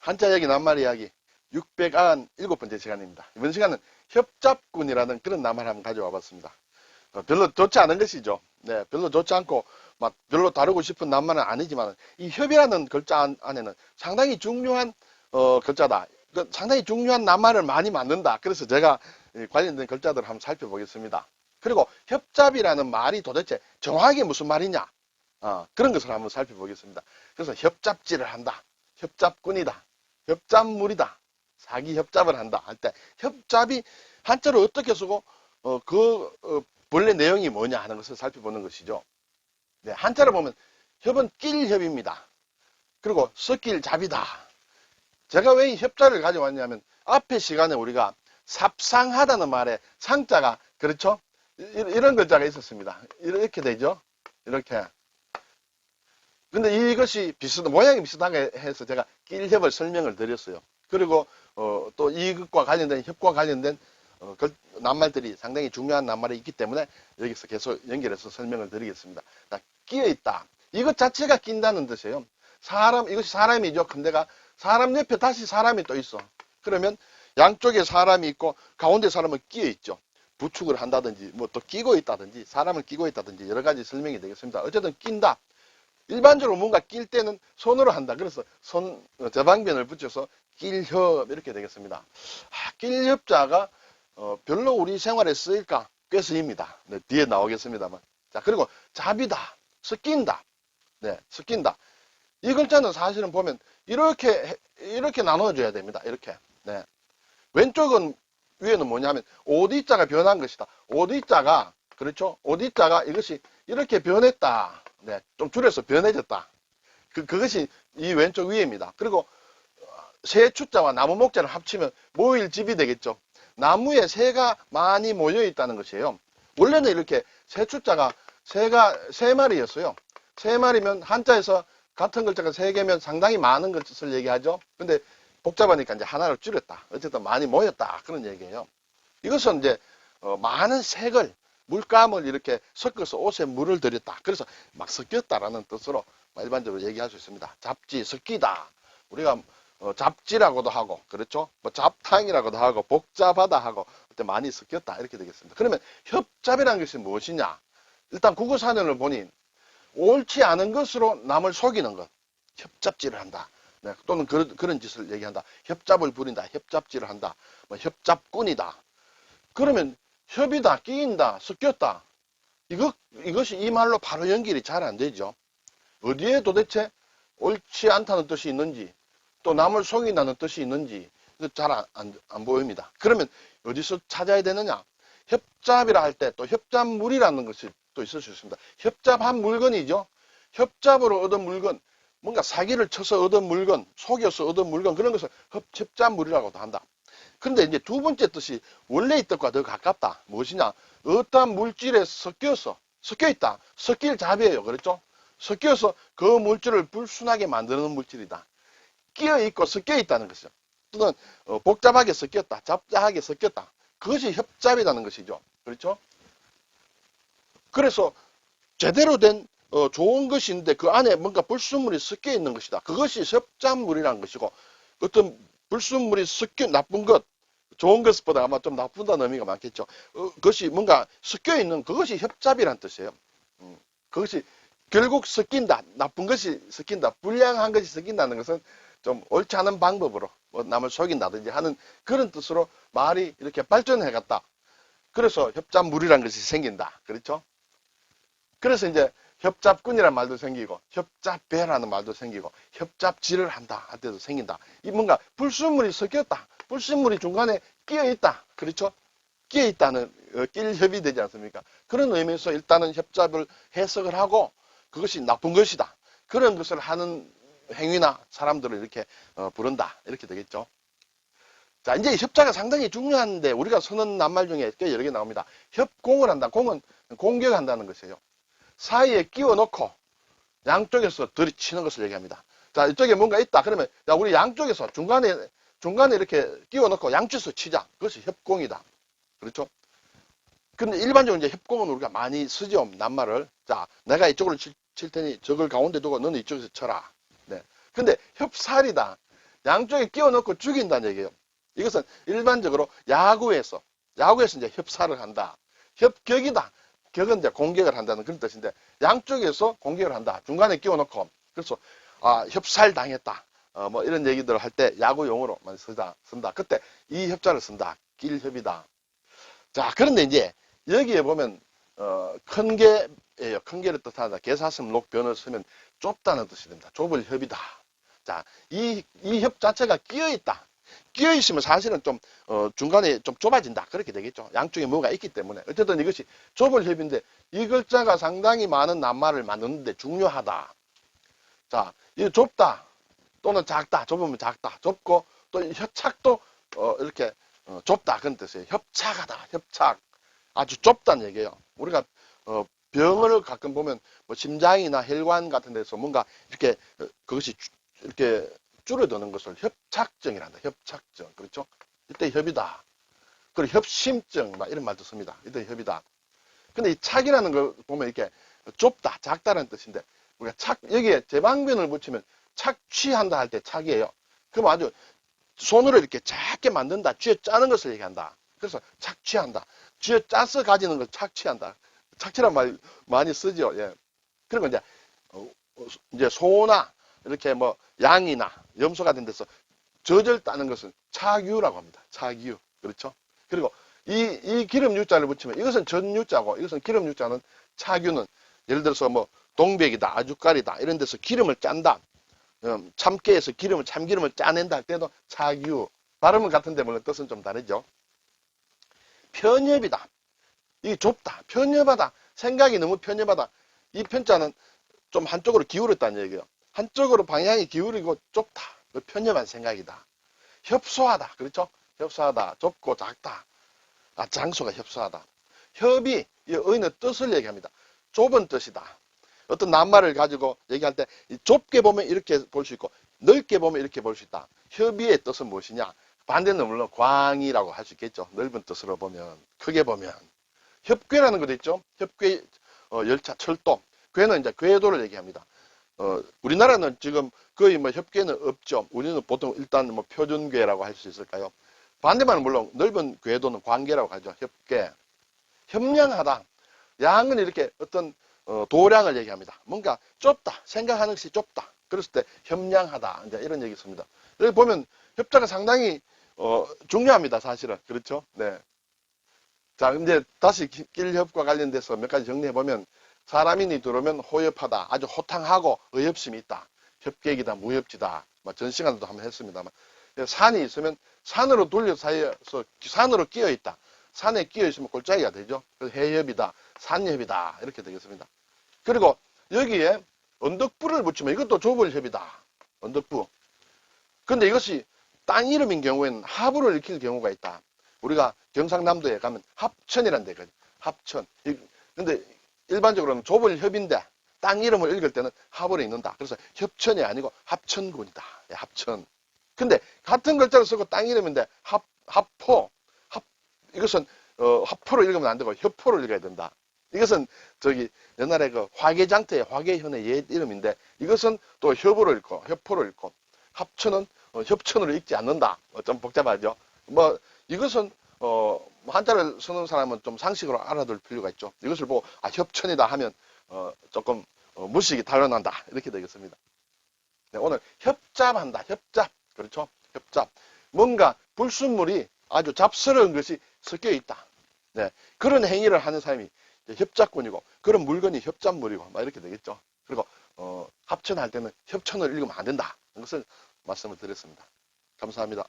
한자 이야기, 낱말 이야기 697번째 시간입니다. 이번 시간은 협잡꾼이라는 그런 낱말 한번 가져와 봤습니다. 별로 좋지 않은 것이죠. 네, 별로 좋지 않고 막 별로 다루고 싶은 낱말은 아니지만 이 협이라는 글자 안에는 상당히 중요한 글자다. 상당히 중요한 낱말을 많이 만든다. 그래서 제가 관련된 글자들을 한번 살펴보겠습니다. 그리고 협잡이라는 말이 도대체 정확하게 무슨 말이냐? 그런 것을 한번 살펴보겠습니다. 그래서 협잡질을 한다. 협잡꾼이다. 협잡물이다. 사기 협잡을 한다. 할 때 협잡이 한자로 어떻게 쓰고 본래 내용이 뭐냐 하는 것을 살펴보는 것이죠. 네, 한자로 보면 협은 낄협입니다. 그리고 섞일잡이다. 제가 왜 이 협자를 가져왔냐면 앞에 시간에 우리가 삽상하다는 말에 상자가 그렇죠? 이런 글자가 있었습니다. 이렇게 되죠. 이렇게. 근데 이것이 모양이 비슷하게 해서 제가 낄협을 설명을 드렸어요. 그리고 또 이것과 관련된 협과 관련된 낱말들이 상당히 중요한 낱말이 있기 때문에 여기서 계속 연결해서 설명을 드리겠습니다. 끼어있다. 이것 자체가 낀다는 뜻이에요. 이것이 사람이죠. 근데가 사람 옆에 다시 사람이 또 있어. 그러면 양쪽에 사람이 있고 가운데 사람은 끼어있죠. 부축을 한다든지 뭐 또 끼고 있다든지 사람을 끼고 있다든지 여러 가지 설명이 되겠습니다. 어쨌든 낀다. 일반적으로 뭔가 낄 때는 손으로 한다. 그래서 저방변을 붙여서 낄협 이렇게 되겠습니다. 낄협자가 별로 우리 생활에 쓰일까? 꽤 쓰입니다. 네, 뒤에 나오겠습니다만. 자, 그리고 잡이다. 섞인다. 네, 섞인다. 이 글자는 사실은 보면 이렇게 나눠줘야 됩니다. 이렇게. 네. 왼쪽은 위에는 뭐냐면 오디자가 변한 것이다. 오디자가 그렇죠? 오디자가 이것이 이렇게 변했다. 네, 좀 줄여서 변해졌다. 그것이 이 왼쪽 위에입니다. 그리고 새 추자와 나무 목자를 합치면 모일집이 되겠죠. 나무에 새가 많이 모여 있다는 것이에요. 원래는 이렇게 새 추자가 세 마리였어요. 세 마리면 한자에서 같은 글자가 세 개면 상당히 많은 것을 얘기하죠. 근데 복잡하니까 이제 하나를 줄였다. 어쨌든 많이 모였다. 그런 얘기예요. 이것은 이제 많은 색을 물감을 이렇게 섞어서 옷에 물을 들였다. 그래서 막 섞였다라는 뜻으로 일반적으로 얘기할 수 있습니다. 잡지, 섞이다. 우리가 잡지라고도 하고, 그렇죠? 뭐 잡탕이라고도 하고, 복잡하다 하고, 그때 많이 섞였다. 이렇게 되겠습니다. 그러면 협잡이라는 것이 무엇이냐? 일단 국어사전을 보니 옳지 않은 것으로 남을 속이는 것. 협잡질을 한다. 네, 또는 그런 짓을 얘기한다. 협잡을 부린다. 협잡질을 한다. 뭐 협잡꾼이다. 그러면 협이다, 끼인다, 섞였다. 이것이 이 말로 바로 연결이 잘 안 되죠. 어디에 도대체 옳지 않다는 뜻이 있는지, 또 남을 속인다는 뜻이 있는지, 잘 안 보입니다. 그러면 어디서 찾아야 되느냐? 협잡이라 할 때 또 협잡물이라는 것이 또 있을 수 있습니다. 협잡한 물건이죠. 협잡으로 얻은 물건, 뭔가 사기를 쳐서 얻은 물건, 속여서 얻은 물건, 그런 것을 협잡물이라고도 한다. 그런데 이제 두 번째 뜻이 원래의 뜻과 더 가깝다. 무엇이냐? 어떠한 물질에 섞여있다. 섞일 잡이에요. 그렇죠? 섞여서 그 물질을 불순하게 만드는 물질이다. 끼어있고 섞여있다는 것이죠. 또는 복잡하게 섞였다. 잡다하게 섞였다. 그것이 협잡이라는 것이죠. 그렇죠? 그래서 제대로 된 좋은 것인데 그 안에 뭔가 불순물이 섞여 있는 것이다. 그것이 협잡물이라는 것이고 어떤 불순물이 섞여 나쁜 것, 좋은 것보다 아마 좀 나쁜다는 의미가 많겠죠. 그것이 뭔가 섞여 있는 그것이 협잡이라는 뜻이에요. 그것이 결국 섞인다. 나쁜 것이 섞인다. 불량한 것이 섞인다는 것은 좀 옳지 않은 방법으로 뭐 남을 속인다든지 하는 그런 뜻으로 말이 이렇게 발전해 갔다. 그래서 협잡물이라는 것이 생긴다. 그렇죠? 그래서 이제 협잡꾼이라는 말도 생기고 협잡배라는 말도 생기고 협잡질을 한다 할 때도 생긴다. 이 뭔가 불순물이 섞였다. 불순물이 중간에 끼어있다. 그렇죠? 끼어있다는 낄협이 되지 않습니까? 그런 의미에서 일단은 협잡을 해석을 하고 그것이 나쁜 것이다. 그런 것을 하는 행위나 사람들을 이렇게 부른다. 이렇게 되겠죠. 자, 이제 협자가 상당히 중요한데 우리가 쓰는 낱말 중에 꽤 여러 개 나옵니다. 협공을 한다. 공은 공격한다는 것이에요. 사이에 끼워 넣고 양쪽에서 들이치는 것을 얘기합니다. 자, 이쪽에 뭔가 있다. 그러면 야, 우리 양쪽에서 중간에 이렇게 끼워 넣고 양쪽에서 치자. 그것이 협공이다. 그렇죠? 근데 일반적으로 이제 협공은 우리가 많이 쓰죠. 낱말을. 자, 내가 이쪽으로 칠 테니 저걸 가운데 두고 너는 이쪽에서 쳐라. 네. 근데 협살이다. 양쪽에 끼워 넣고 죽인다는 얘기예요. 이것은 일반적으로 야구에서 이제 협사를 한다. 협격이다. 격은 이제 공격을 한다는 그런 뜻인데, 양쪽에서 공격을 한다. 중간에 끼워 넣고. 그래서, 협살 당했다. 뭐 이런 얘기들을 할 때 야구 용어로 많이 쓴다. 그때 이 협자를 쓴다. 길협이다. 자, 그런데 이제 여기에 보면, 큰 개예요. 큰 개를 뜻하다. 개사슴 녹변을 쓰면 좁다는 뜻이 됩니다. 좁을 협이다. 자, 이 협 자체가 끼어 있다. 끼어 있으면 사실은 좀, 중간에 좀 좁아진다. 그렇게 되겠죠. 양쪽에 뭐가 있기 때문에. 어쨌든 이것이 좁을 협인데, 이 글자가 상당히 많은 낱말을 만드는데 중요하다. 자, 이 좁다. 또는 작다. 좁으면 작다. 좁고, 또 협착도, 이렇게, 좁다. 그런 뜻이에요. 협착하다. 협착. 아주 좁다는 얘기예요. 우리가, 병을 가끔 보면, 뭐, 심장이나 혈관 같은 데서 뭔가, 이렇게, 그것이, 이렇게, 줄어드는 것을 협착증이란다. 협착증. 그렇죠? 이때 협이다. 그리고 협심증, 막 이런 말도 씁니다. 이때 협이다. 근데 이 착이라는 걸 보면 이렇게 좁다, 작다는 뜻인데, 우리가 여기에 제방변을 붙이면 착취한다 할 때 착이에요. 그럼 아주 손으로 이렇게 작게 만든다, 쥐어 짜는 것을 얘기한다. 그래서 착취한다. 쥐어 짜서 가지는 걸 착취한다. 착취란 말 많이 쓰죠. 예. 그리고 이제 소나 이렇게 뭐 양이나 염소 같은 데서 젖을 따는 것은 착유라고 합니다. 착유. 그렇죠? 그리고 이 기름 유자를 붙이면 이것은 전유자고 이것은 기름 유자는 착유는 예를 들어서 뭐 동백이다, 아주까리다 이런 데서 기름을 짠다. 참깨에서 참기름을 짜낸다 할 때도 착유. 발음은 같은데 물론 뜻은 좀 다르죠. 편협이다. 이게 좁다. 편협하다. 생각이 너무 편협하다. 이 편자는 좀 한쪽으로 기울었다는 얘기예요. 한쪽으로 방향이 기울이고 좁다. 편협한 생각이다. 협소하다. 그렇죠? 협소하다. 좁고 작다. 장소가 협소하다. 협이 이 의는 뜻을 얘기합니다. 좁은 뜻이다. 어떤 낱말을 가지고 얘기할 때 좁게 보면 이렇게 볼 수 있고 넓게 보면 이렇게 볼 수 있다. 협의의 뜻은 무엇이냐? 반대는 물론 광이라고 할 수 있겠죠. 넓은 뜻으로 보면, 크게 보면. 협궤라는 것도 있죠. 협궤, 열차, 철도. 궤는 이제 궤도를 얘기합니다. 우리나라는 지금 거의 뭐 협궤는 없죠. 우리는 보통 일단 뭐 표준궤라고 할 수 있을까요? 반대말은 물론 넓은 궤도는 광궤라고 하죠. 협궤. 협량하다. 양은 이렇게 어떤 도량을 얘기합니다. 뭔가 좁다. 생각하는 것이 좁다. 그랬을 때 협량하다. 이제 이런 얘기 있습니다. 여기 보면 협자가 상당히 중요합니다. 사실은. 그렇죠? 네. 자, 근데 다시 길협과 관련돼서 몇 가지 정리해 보면 사람인이 들어오면 호협하다. 아주 호탕하고 의협심이 있다. 협객이다. 무협지다. 전 시간에도 한번 했습니다만. 산이 있으면 산으로 둘러싸여서 산으로 끼어 있다. 산에 끼어 있으면 골짜기가 되죠. 그래서 해협이다. 산협이다. 이렇게 되겠습니다. 그리고 여기에 언덕부를 붙이면 이것도 좁을 협이다. 언덕부. 근데 이것이 땅 이름인 경우에는 하부를 익힐 경우가 있다. 우리가 경상남도에 가면 합천이라는 데가 있거든요. 합천. 근데 일반적으로는 좁을 협인데 땅 이름을 읽을 때는 하부를 읽는다. 그래서 협천이 아니고 합천군이다. 예, 합천. 근데 같은 글자를 쓰고 땅 이름인데 합포. 이것은 합포로 읽으면 안 되고 협포를 읽어야 된다. 이것은 옛날에 그 화개장터의 화개현의 옛 이름인데 이것은 또 협으로 읽고 협포로 읽고 합천은 협천으로 읽지 않는다. 좀 복잡하죠. 뭐 이것은 한자를 쓰는 사람은 좀 상식으로 알아둘 필요가 있죠. 이것을 보고 협천이다 하면 조금 무식이 탄로난다 이렇게 되겠습니다. 네, 오늘 협잡한다. 협잡. 그렇죠? 협잡. 뭔가 불순물이 아주 잡스러운 것이 섞여 있다. 네, 그런 행위를 하는 사람이 협잡꾼이고 그런 물건이 협잡물이고 막 이렇게 되겠죠. 그리고 합천할 때는 협천을 읽으면 안 된다. 이것을 말씀을 드렸습니다. 감사합니다.